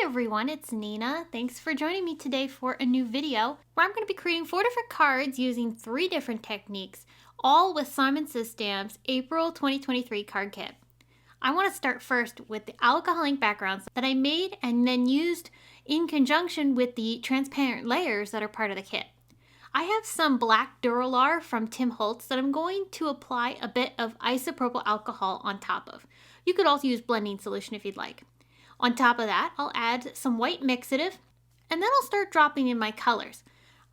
everyone, it's Nina. Thanks for joining me today for a new video where I'm going to be creating 4 different cards using 3 different techniques, all with Simon Says Stamp's April 2023 card kit. I want to start first with the alcohol ink backgrounds that I made and then used in conjunction with the transparent layers that are part of the kit. I have some black DURA from Tim Holtz that I'm going to apply a bit of isopropyl alcohol on top of. You could also use blending solution if you'd like. On top of that, I'll add some white mixative, and then I'll start dropping in my colors.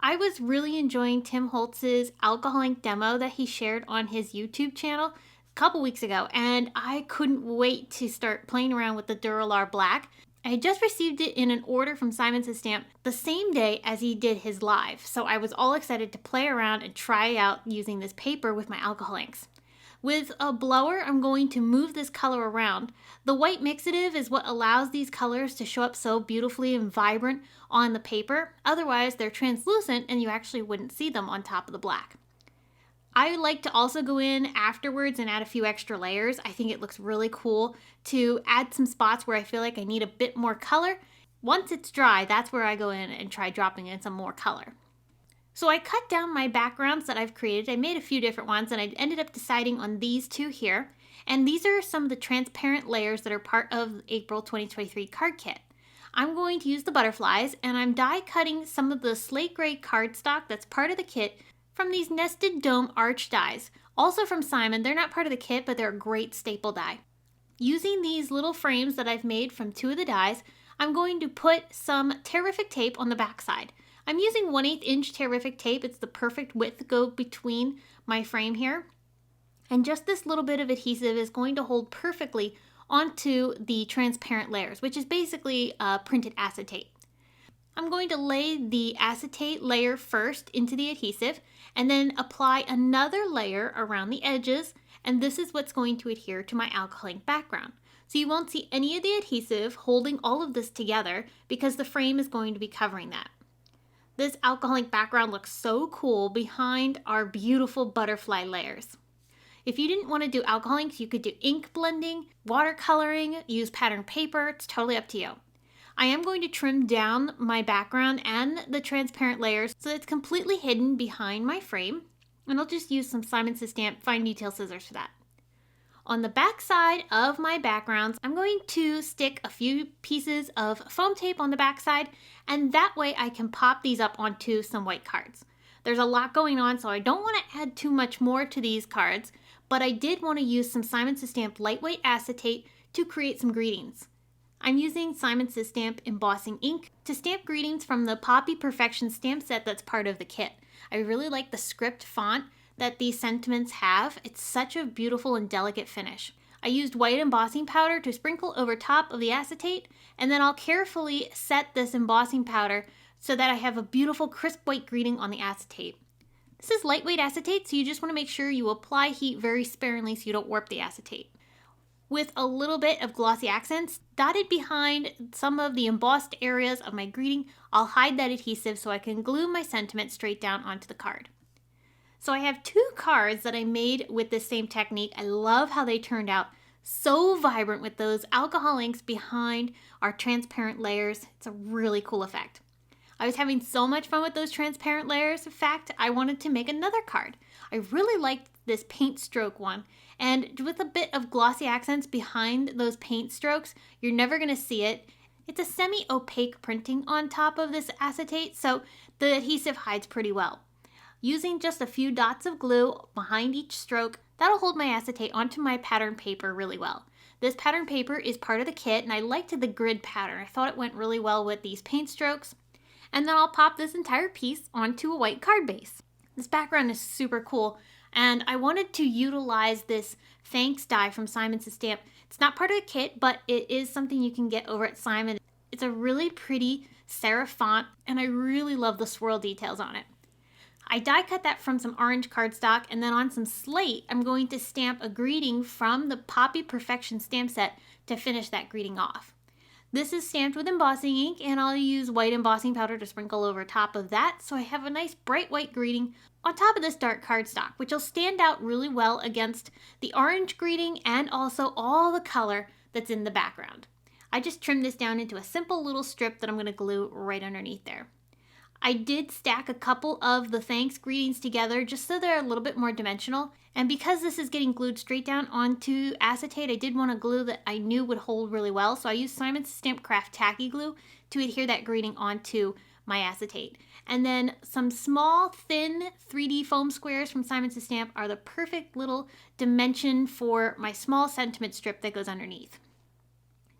I was really enjoying Tim Holtz's alcohol ink demo that he shared on his YouTube channel a couple weeks ago, and I couldn't wait to start playing around with the DURA Black. I had just received it in an order from Simon Says Stamp the same day as he did his live, so I was all excited to play around and try out using this paper with my alcohol inks. With a blower, I'm going to move this color around. The white mixative is what allows these colors to show up so beautifully and vibrant on the paper. Otherwise, they're translucent and you actually wouldn't see them on top of the black. I like to also go in afterwards and add a few extra layers. I think it looks really cool to add some spots where I feel like I need a bit more color. Once it's dry, that's where I go in and try dropping in some more color. So I cut down my backgrounds that I've created. I made a few different ones and I ended up deciding on these 2 here. And these are some of the transparent layers that are part of the April 2023 card kit. I'm going to use the butterflies and I'm die cutting some of the slate gray cardstock that's part of the kit from these nested dome arch dies. Also from Simon, they're not part of the kit, but they're a great staple die. Using these little frames that I've made from 2 of the dies, I'm going to put some Terrific tape on the backside. I'm using 1/8 inch Terrific tape. It's the perfect width to go between my frame here. And just this little bit of adhesive is going to hold perfectly onto the transparent layers, which is basically printed acetate. I'm going to lay the acetate layer first into the adhesive and then apply another layer around the edges, and this is what's going to adhere to my alcohol ink background. So you won't see any of the adhesive holding all of this together because the frame is going to be covering that. This alcohol ink background looks so cool behind our beautiful butterfly layers. If you didn't want to do alcohol inks, you could do ink blending, watercoloring, use pattern paper. It's totally up to you. I am going to trim down my background and the transparent layers so it's completely hidden behind my frame. And I'll just use some Simon Says Stamp fine detail scissors for that. On the back side of my backgrounds, I'm going to stick a few pieces of foam tape on the back side, and that way I can pop these up onto some white cards. There's a lot going on, so I don't want to add too much more to these cards, but I did want to use some Simon Says Stamp lightweight acetate to create some greetings. I'm using Simon Says Stamp embossing ink to stamp greetings from the Poppy Perfection stamp set that's part of the kit. I really like the script font that these sentiments have. It's such a beautiful and delicate finish. I used white embossing powder to sprinkle over top of the acetate, and then I'll carefully set this embossing powder so that I have a beautiful crisp white greeting on the acetate. This is lightweight acetate, so you just want to make sure you apply heat very sparingly so you don't warp the acetate. With a little bit of glossy accents dotted behind some of the embossed areas of my greeting, I'll hide that adhesive so I can glue my sentiment straight down onto the card. So I have 2 cards that I made with this same technique. I love how they turned out. So vibrant with those alcohol inks behind our transparent layers. It's a really cool effect. I was having so much fun with those transparent layers. In fact, I wanted to make another card. I really liked this paint stroke one. And with a bit of glossy accents behind those paint strokes, you're never going to see it. It's a semi-opaque printing on top of this acetate, so the adhesive hides pretty well. Using just a few dots of glue behind each stroke, that'll hold my acetate onto my pattern paper really well. This pattern paper is part of the kit and I liked the grid pattern. I thought it went really well with these paint strokes. And then I'll pop this entire piece onto a white card base. This background is super cool and I wanted to utilize this Thanks die from Simon Says Stamp. It's not part of the kit, but it is something you can get over at Simon. It's a really pretty serif font and I really love the swirl details on it. I die cut that from some orange cardstock, and then on some slate, I'm going to stamp a greeting from the Poppy Perfection stamp set to finish that greeting off. This is stamped with embossing ink, and I'll use white embossing powder to sprinkle over top of that, so I have a nice bright white greeting on top of this dark cardstock, which will stand out really well against the orange greeting and also all the color that's in the background. I just trimmed this down into a simple little strip that I'm going to glue right underneath there. I did stack a couple of the thanks greetings together just so they're a little bit more dimensional. And because this is getting glued straight down onto acetate, I did want a glue that I knew would hold really well. So I used Simon's Stamp Craft Tacky Glue to adhere that greeting onto my acetate. And then some small, thin 3D foam squares from Simon's Stamp are the perfect little dimension for my small sentiment strip that goes underneath.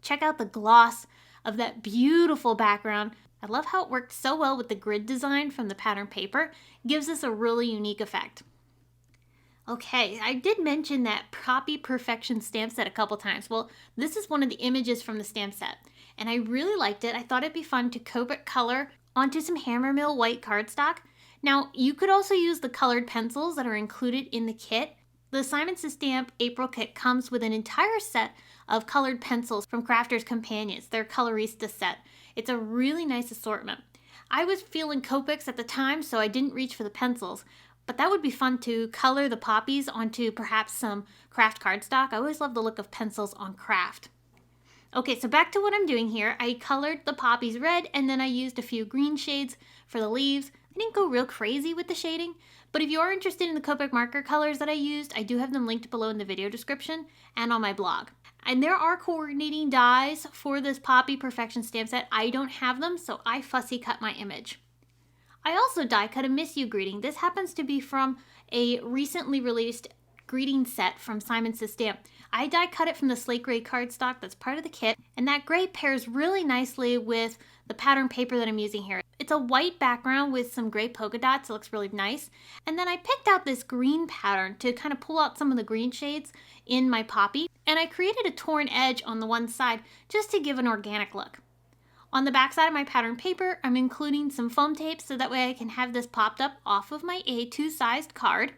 Check out the gloss of that beautiful background. I love how it worked so well with the grid design from the pattern paper. It gives us a really unique effect. Okay, I did mention that Poppy Perfection stamp set a couple times. Well, this is one of the images from the stamp set, and I really liked it. I thought it'd be fun to Copic color onto some hammer mill white cardstock. Now, you could also use the colored pencils that are included in the kit. The Simon's Stamp April kit comes with an entire set of colored pencils from Crafters Companions, their colorista set. It's a really nice assortment. I was feeling Copics at the time, so I didn't reach for the pencils, but that would be fun to color the poppies onto perhaps some craft cardstock. I always love the look of pencils on craft. Okay, so back to what I'm doing here. I colored the poppies red, and then I used a few green shades for the leaves. I didn't go real crazy with the shading, but if you are interested in the Copic marker colors that I used, I do have them linked below in the video description and on my blog. And there are coordinating dies for this Poppy Perfection stamp set. I don't have them, so I fussy cut my image. I also die cut a Miss You greeting. This happens to be from a recently released greeting set from Simon's Stamp. I die cut it from the slate gray cardstock that's part of the kit, and that gray pairs really nicely with the pattern paper that I'm using here. It's a white background with some gray polka dots. It looks really nice. And then I picked out this green pattern to kind of pull out some of the green shades in my poppy, and I created a torn edge on the one side just to give an organic look. On the back side of my pattern paper, I'm including some foam tape so that way I can have this popped up off of my A2 sized card.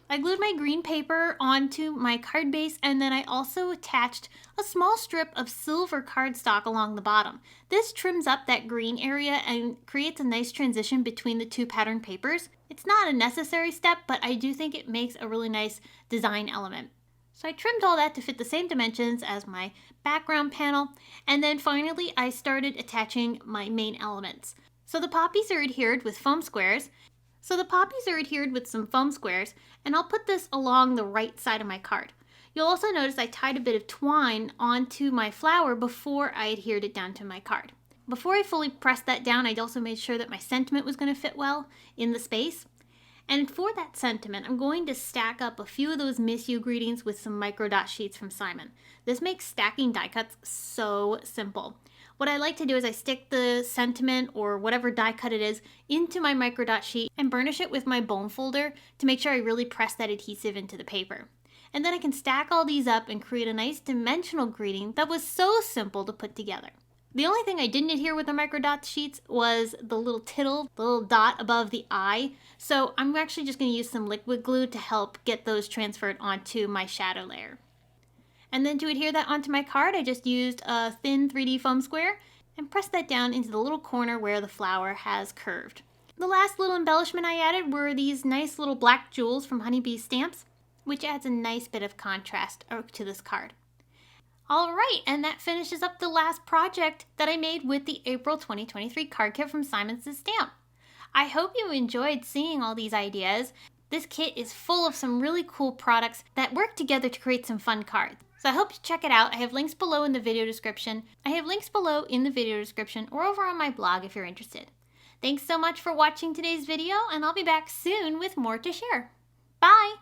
I glued my green paper onto my card base, and then I also attached a small strip of silver cardstock along the bottom. This trims up that green area and creates a nice transition between the two pattern papers. It's not a necessary step, but I do think it makes a really nice design element. So I trimmed all that to fit the same dimensions as my background panel, and then finally I started attaching my main elements. So the poppies are adhered with foam squares. And I'll put this along the right side of my card. You'll also notice I tied a bit of twine onto my flower before I adhered it down to my card. Before I fully pressed that down, I also made sure that my sentiment was going to fit well in the space. And for that sentiment, I'm going to stack up a few of those Miss You greetings with some micro dot sheets from Simon. This makes stacking die cuts so simple. What I like to do is I stick the sentiment or whatever die cut it is into my micro dot sheet and burnish it with my bone folder to make sure I really press that adhesive into the paper. And then I can stack all these up and create a nice dimensional greeting that was so simple to put together. The only thing I didn't adhere with the micro dot sheets was the little tittle, the little dot above the eye. So I'm actually just going to use some liquid glue to help get those transferred onto my shadow layer. And then to adhere that onto my card, I just used a thin 3D foam square and pressed that down into the little corner where the flower has curved. The last little embellishment I added were these nice little black jewels from Honeybee Stamps, which adds a nice bit of contrast to this card. Alright, and that finishes up the last project that I made with the April 2023 card kit from Simon's Stamp. I hope you enjoyed seeing all these ideas. This kit is full of some really cool products that work together to create some fun cards. So I hope you check it out. I have links below in the video description. Or over on my blog if you're interested. Thanks so much for watching today's video, and I'll be back soon with more to share. Bye!